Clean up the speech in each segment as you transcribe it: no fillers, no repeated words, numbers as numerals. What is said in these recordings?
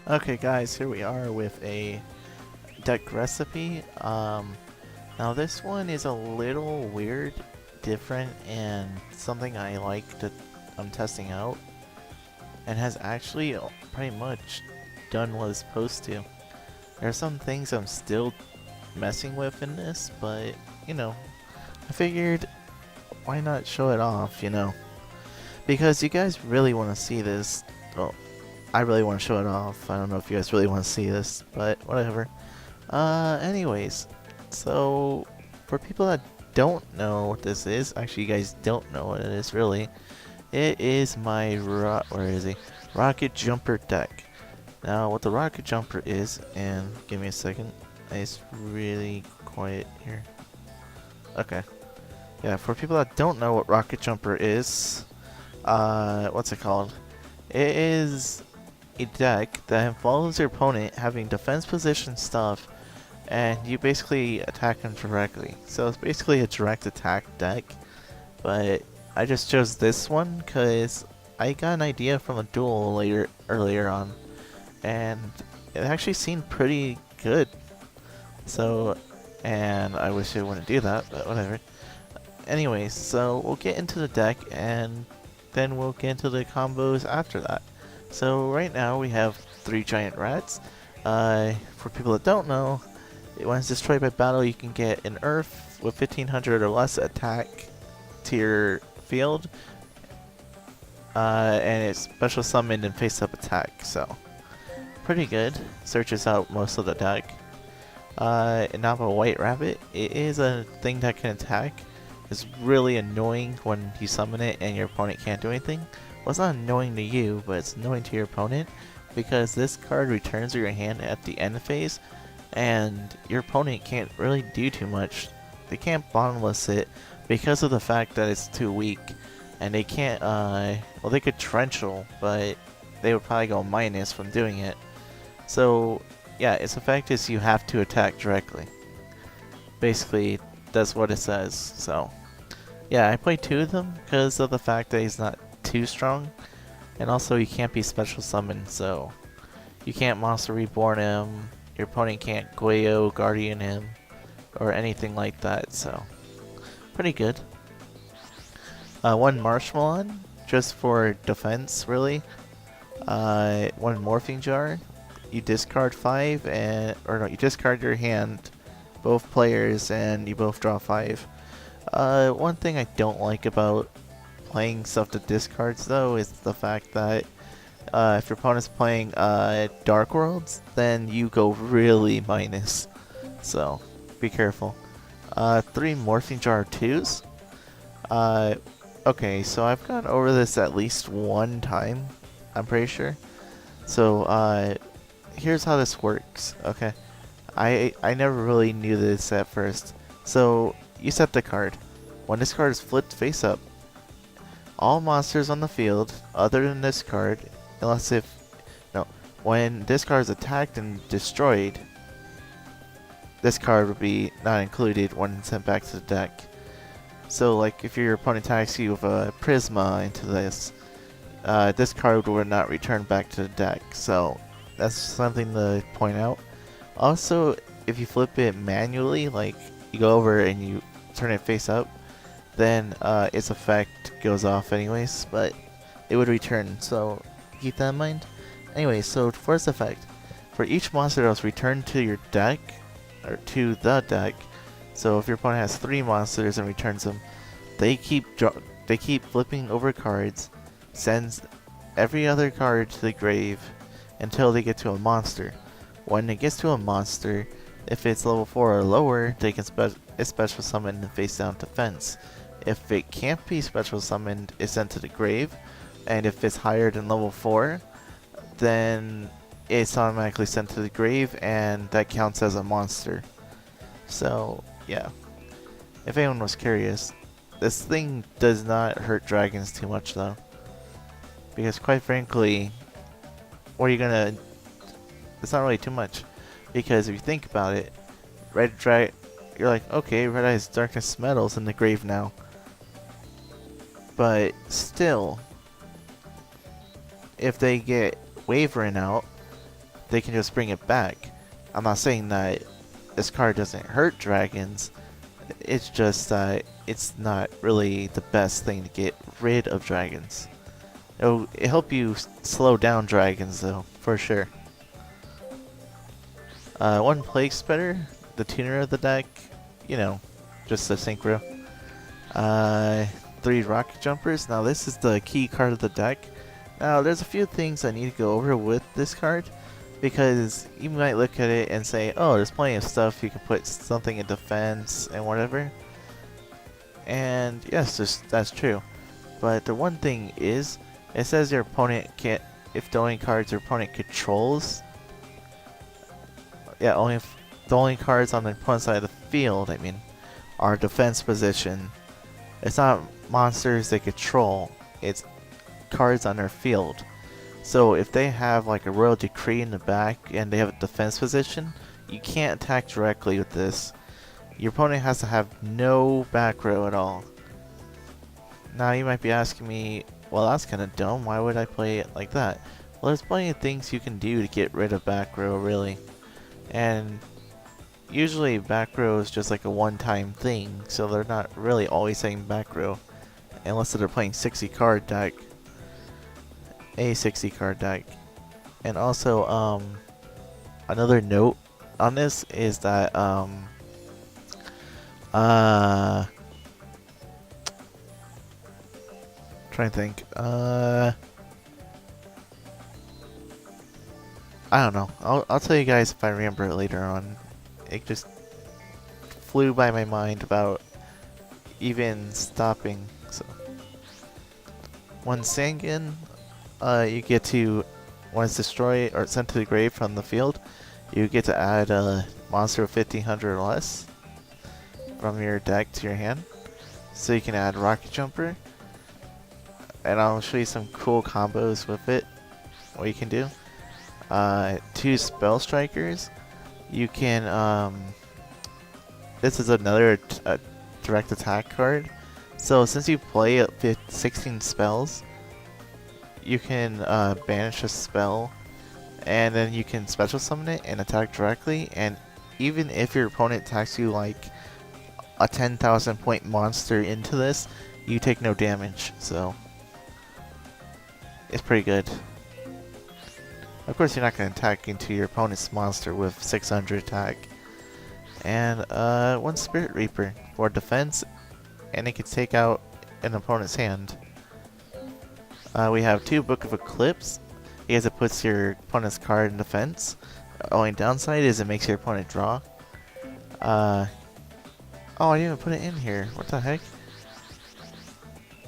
Okay guys, here we are with a deck recipe. Now this one is a little weird, different, and something I like that I'm testing out, and has actually pretty much done what it's supposed to. There are some things I'm still messing with in this, but you know, I figured why not show it off, Because you guys really want to see this. Well, I really want to show it off. I don't know if you guys really want to see this, but whatever. Anyways, so for people that don't know what this is, actually you guys don't know what it is really, it is my where is he? Rocket Jumper deck. Now what the Rocket Jumper is, and give me a second, it's really quiet here. Okay. Yeah, for people that don't know what Rocket Jumper is, what's it called? It is a deck that follows your opponent having defense position stuff, and you basically attack them directly. So it's basically a direct attack deck, but I just chose this one because I got an idea from a duel earlier on, and it actually seemed pretty good. So, and I wish it wouldn't do that, but whatever. Anyways, so we'll get into the deck, and then we'll get into the combos after that. So right now we have 3 giant rats. For people that don't know, when it's destroyed by battle, you can get an Earth with 1500 or less attack to your field, and it's special summoned and face-up attack. So pretty good. Searches out most of the deck. And now a white rabbit. It is a thing that can attack. It's really annoying when you summon it and your opponent can't do anything. Well, it's not annoying to you, but it's annoying to your opponent because this card returns to your hand at the end phase, and your opponent can't really do too much. They can't bottomless it because of the fact that it's too weak, and they can't, well, they could Trenchel, but they would probably go minus from doing it. So, yeah, its effect is you have to attack directly. Basically, that's what it says, so. Yeah, I played 2 of them because of the fact that he's not too strong, and also he can't be special summoned, so you can't Monster Reborn him, your opponent can't Gueo Guardian him, or anything like that, so pretty good. 1 Marshmallow, just for defense, really. 1 Morphing Jar. You discard 5, you discard your hand, both players, and you both draw 5. One thing I don't like about playing stuff to discards, though, is the fact that if your opponent's playing Dark Worlds, then you go really minus. So, be careful. 3 Morphing Jar 2s. Okay, so I've gone over this at least 1 time, I'm pretty sure. So, here's how this works, okay? I never really knew this at first. So, you set the card. When this card is flipped face up, all monsters on the field, other than this card, when this card is attacked and destroyed, this card would be not included when sent back to the deck. So, like, if your opponent attacks you with a Prisma into this, this card would not return back to the deck. So, that's something to point out. Also, if you flip it manually, like, you go over and you turn it face up, then its effect goes off anyways, but it would return, so keep that in mind. Anyway, so for its effect, for each monster that was returned to your deck, or to the deck, so if your opponent has 3 monsters and returns them, they keep flipping over cards, sends every other card to the grave until they get to a monster. When it gets to a monster, if it's level 4 or lower, they can special summon and face down defense. If it can't be special summoned, it's sent to the grave, and if it's higher than level 4, then it's automatically sent to the grave, and that counts as a monster. So, yeah. If anyone was curious, this thing does not hurt dragons too much, though. Because quite frankly, what are you gonna... It's not really too much. Because if you think about it, you're like, okay, Red Eye's Darkness Metal's in the grave now. But still, if they get Wavering out, they can just bring it back. I'm not saying that this card doesn't hurt dragons. It's just that it's not really the best thing to get rid of dragons. It'll help you slow down dragons though, for sure. One Plague Spreader, the tuner of the deck, you know, just a synchro. 3 Rocket Jumpers. Now this is the key card of the deck. Now there's a few things I need to go over with this card, because you might look at it and say, oh, there's plenty of stuff, you can put something in defense and whatever. And yes, that's true. But the one thing is, it says your opponent can't, if the only cards your opponent controls, yeah, the only cards on the opponent's side of the field, I mean, are defense position. It's not monsters they control, it's cards on their field. So if they have like a Royal Decree in the back and they have a defense position, you can't attack directly with this. Your opponent has to have no back row at all. Now you might be asking me, well, that's kind of dumb, why would I play it like that? Well, there's plenty of things you can do to get rid of back row, really. And usually back row is just like a one-time thing, so they're not really always saying back row, unless they're playing 60 card deck. A 60 card deck. And also, another note on this is that, trying to think, I don't know. I'll tell you guys if I remember it later on. It just flew by my mind about even stopping. So, one Sangan, you get to, when it's destroyed or sent to the grave from the field, you get to add a monster of 1500 or less from your deck to your hand. So you can add Rocket Jumper, and I'll show you some cool combos with it, what you can do. 2 Spell Strikers. You can, this is another direct attack card. So since you play 16 spells, you can banish a spell, and then you can special summon it and attack directly, and even if your opponent attacks you like a 10,000 point monster into this, you take no damage, so it's pretty good. Of course, you're not going to attack into your opponent's monster with 600 attack. And 1 Spirit Reaper for defense, and it can take out an opponent's hand. We have 2 Book of Eclipse, because it puts your opponent's card in defense. The only downside is it makes your opponent draw. Oh, I didn't even put it in here. What the heck?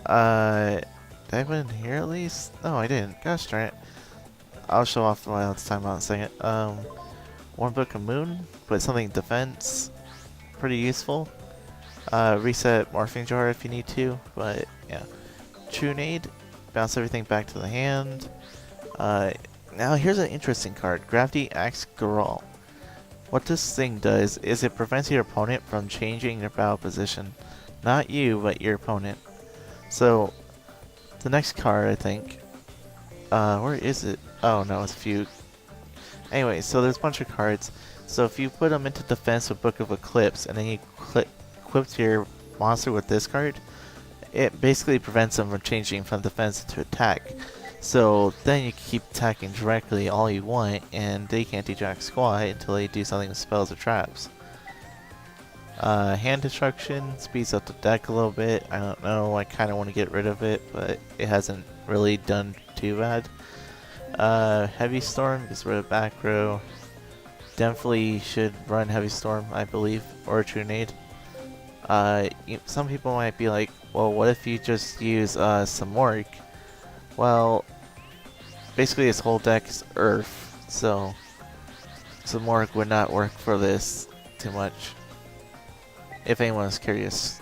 Did I put it in here at least? No, I didn't. Gosh darn it. I'll show off while it's time out in a second. 1 Book of Moon, put something in defense. Pretty useful. Reset Morphing Jar if you need to, but yeah. Trunade, bounce everything back to the hand. Now here's an interesting card, Gravity Axe Garral. What this thing does is it prevents your opponent from changing their battle position. Not you, but your opponent. So, the next card, I think. Where is it? Oh no, it's a few. Anyway, so there's a bunch of cards. So if you put them into defense with Book of Eclipse, and then you equip your monster with this card, it basically prevents them from changing from defense to attack. So then you can keep attacking directly all you want, and they can't do jack squat until they do something with spells or traps. Hand Destruction speeds up the deck a little bit. I don't know, I kind of want to get rid of it, but it hasn't really done too bad. Heavy Storm gets rid of back row. Definitely should run Heavy Storm, I believe, or Trunade. Some people might be like, well, what if you just use Samoric? Well, basically this whole deck is Earth, so Samoric would not work for this too much, if anyone is curious.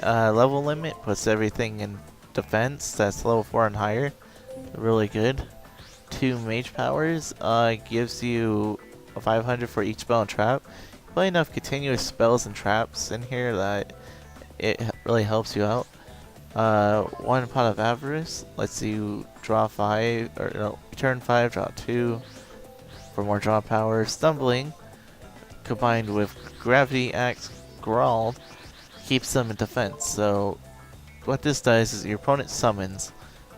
Level limit puts everything in defense that's level 4 and higher. Really good. 2 Mage Powers gives you a 500 for each spell and trap. Play enough continuous spells and traps in here that it really helps you out. 1 Pot of Avarice lets you draw 5, or no, turn 5, draw 2 for more draw power. Stumbling, combined with Gravity Axe Growl, keeps them in defense. So what this does is your opponent summons,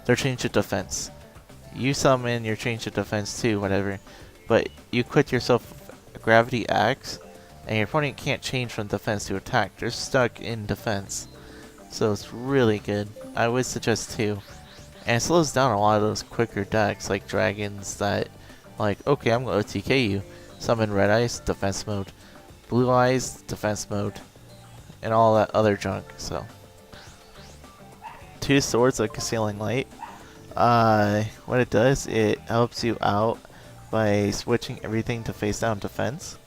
they're changed to defense. You summon, you're changed to defense too, whatever. But you equip yourself a Gravity Axe, and your opponent can't change from defense to attack. They're stuck in defense. So it's really good. I would suggest 2. And it slows down a lot of those quicker decks like dragons that, like, okay, I'm going to OTK you. Summon Red Eyes, defense mode. Blue Eyes, defense mode. And all that other junk, so. 2 Swords of Concealing Light. What it does, it helps you out by switching everything to face down defense.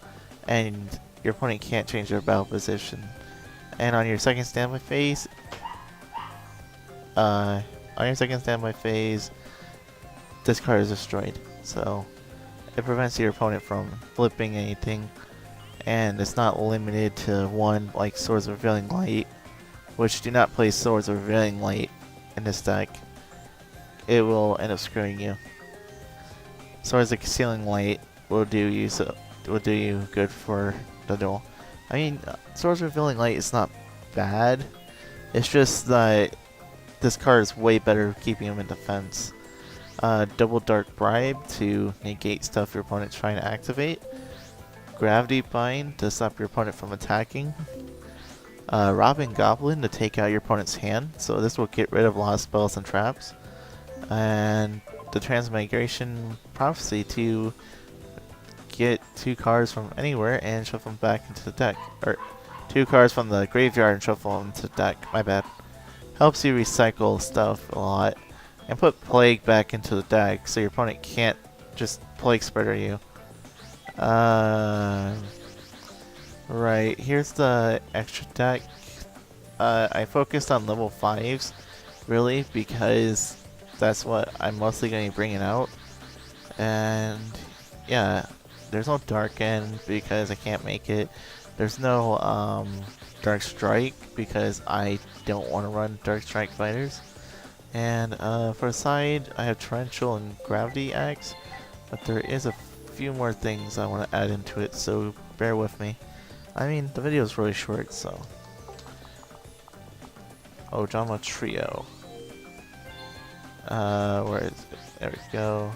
And your opponent can't change their battle position. And on your second standby phase, this card is destroyed. So it prevents your opponent from flipping anything, and it's not limited to one like Swords of Revealing Light, which do not play Swords of Revealing Light in this deck. It will end up screwing you. Swords of Concealing Light will do you good for the duel. I mean, Swords of Revealing Light is not bad. It's just that this card is way better at keeping him in defense. Double Dark Bribe to negate stuff your opponent's trying to activate. Gravity Bind to stop your opponent from attacking. Robbing Goblin to take out your opponent's hand, so this will get rid of a lot of spells and traps. And the Transmigration Prophecy to get 2 cards from anywhere and shuffle them back into the deck. Or 2 cards from the graveyard and shuffle them into the deck. My bad. Helps you recycle stuff a lot. And put Plague back into the deck so your opponent can't just Plague Spreader you. Right, here's the extra deck. I focused on level 5s, really, because that's what I'm mostly going to be bringing out. And yeah, there's no Dark End because I can't make it. There's no Dark Strike because I don't want to run Dark Strike fighters. And for the side, I have Torrential and Gravity Axe, but there is a few more things I want to add into it, so bear with me. I mean, the video is really short, so. Ojama Trio. Where is it? There we go.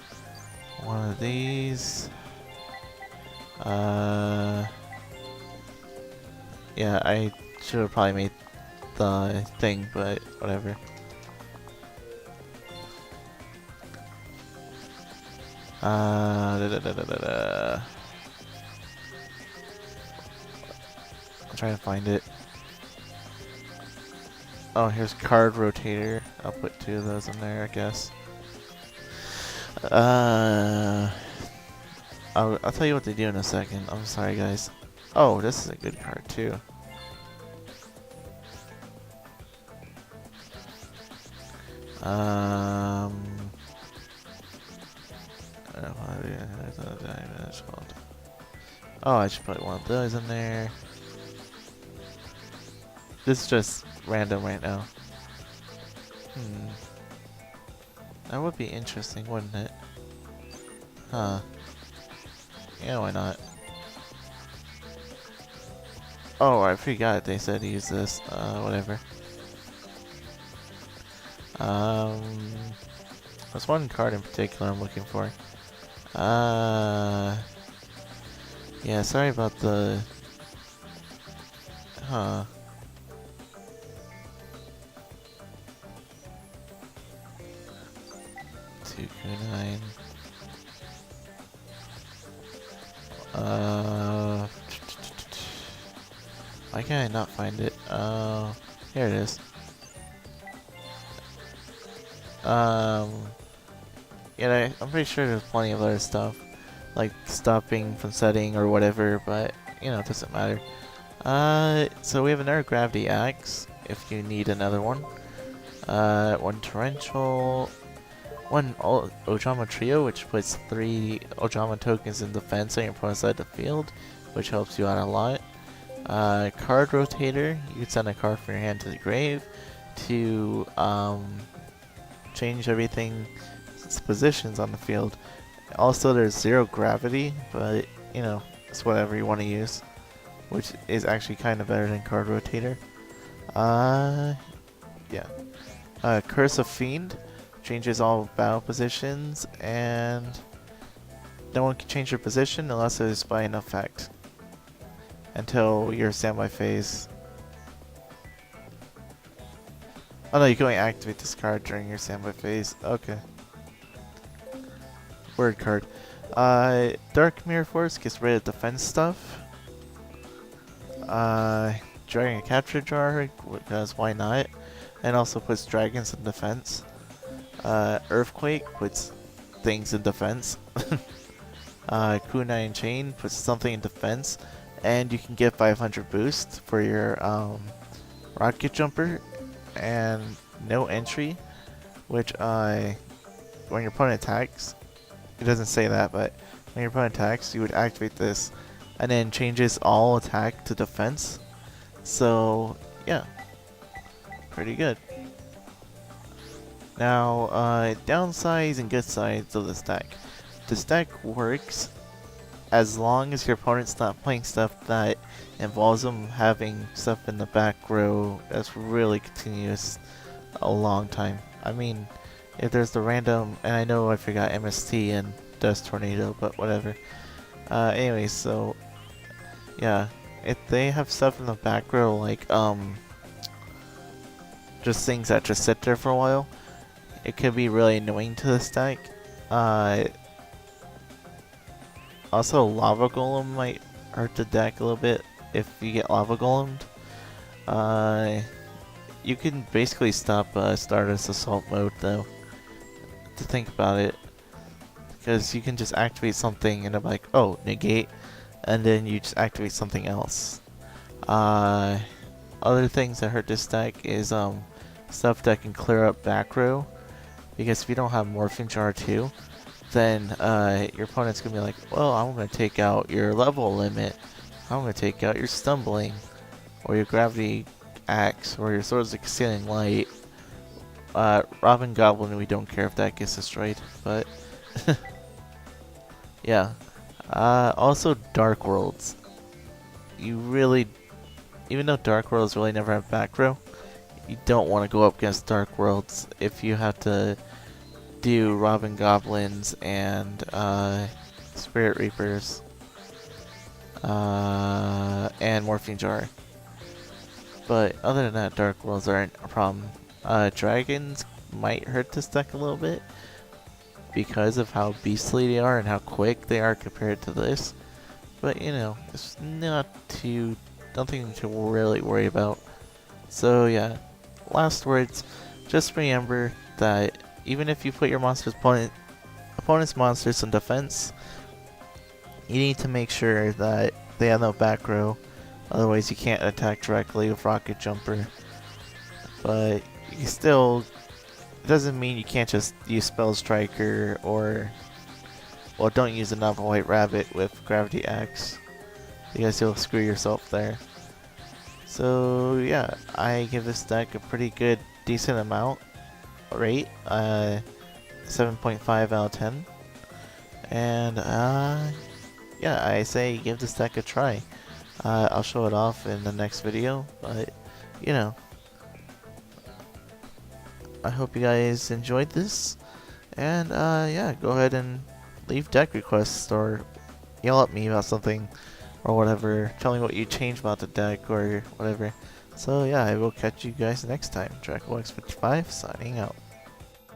One of these. Yeah, I should have probably made the thing, but whatever. I'm trying to find it. Oh, here's Card Rotator. I'll put 2 of those in there, I guess. I'll tell you what they do in a second. I'm sorry, guys. Oh, this is a good card too. I don't know how it's called. Oh, I should put one of those in there. This is just random right now. That would be interesting, wouldn't it? Huh. Yeah, why not? Oh, I forgot they said to use this. Whatever. There's one card in particular I'm looking for. Yeah, sorry about the... Huh. Kunine. Why can I not find it? Here it is. Yeah, I'm pretty sure there's plenty of other stuff, like stopping from setting or whatever, but, you know, it doesn't matter. So we have another Gravity Axe, if you need another one. One Torrential, one Ojama Trio, which puts 3 Ojama tokens in defense on your opponent's side of the field, which helps you out a lot. Card Rotator, you can send a card from your hand to the grave to change everything its positions on the field. Also, there's 0 gravity, but you know, it's whatever you want to use, which is actually kind of better than card rotator. Yeah. Curse of Fiend changes all battle positions, and no one can change their position unless it is by an effect until your standby phase. Oh no, you can only activate this card during your standby phase. Okay. Word card. Dark Mirror Force gets rid of defense stuff. Dragon a Capture Jar, because why not? And also puts dragons in defense. Earthquake puts things in defense. Kunai and Chain puts something in defense. And you can get 500 boost for your Rocket Jumper. And no entry, which when your opponent attacks, it doesn't say that, but when your opponent attacks, you would activate this, and then changes all attack to defense. So yeah, pretty good. Now, downsides and good sides of this deck. This deck works as long as your opponent's not playing stuff that involves them having stuff in the back row that's really continuous a long time. I mean, if there's the random, and I know I forgot MST and Dust Tornado, but whatever. Anyways, so yeah, if they have stuff in the back row like just things that just sit there for a while, it could be really annoying to this deck. Also, Lava Golem might hurt the deck a little bit if you get Lava Golemed. You can basically stop Stardust Assault mode though, to think about it. Because you can just activate something and I'm like, oh, negate, and then you just activate something else. Other things that hurt this deck is stuff that can clear up back row. Because if you don't have Morphing Jar 2, then your opponent's going to be like, well, I'm going to take out your level limit, I'm going to take out your Stumbling, or your Gravity Axe, or your Swords of Concealing Light. Robin Goblin, we don't care if that gets destroyed, but yeah. Also, Dark Worlds. You really, even though Dark Worlds really never have back row, you don't want to go up against Dark Worlds if you have to do Robin Goblins and Spirit Reapers and Morphine Jar. But other than that, Dark Worlds aren't a problem. Dragons might hurt this deck a little bit because of how beastly they are and how quick they are compared to this. But you know, it's nothing to really worry about. So yeah, last words, just remember that even if you put your opponent's monsters in defense, you need to make sure that they have no back row, otherwise you can't attack directly with Rocket Jumper. But you still, it doesn't mean you can't just use Spell Striker or, well, don't use another White Rabbit with Gravity Axe, because you'll screw yourself there. So yeah, I give this deck a pretty good, decent amount rate, 7.5 out of 10. And yeah, I say give this deck a try. I'll show it off in the next video, but you know, I hope you guys enjoyed this, and yeah, go ahead and leave deck requests or yell at me about something or whatever, tell me what you changed about the deck or whatever. So yeah, I will catch you guys next time. Dragox55 signing out.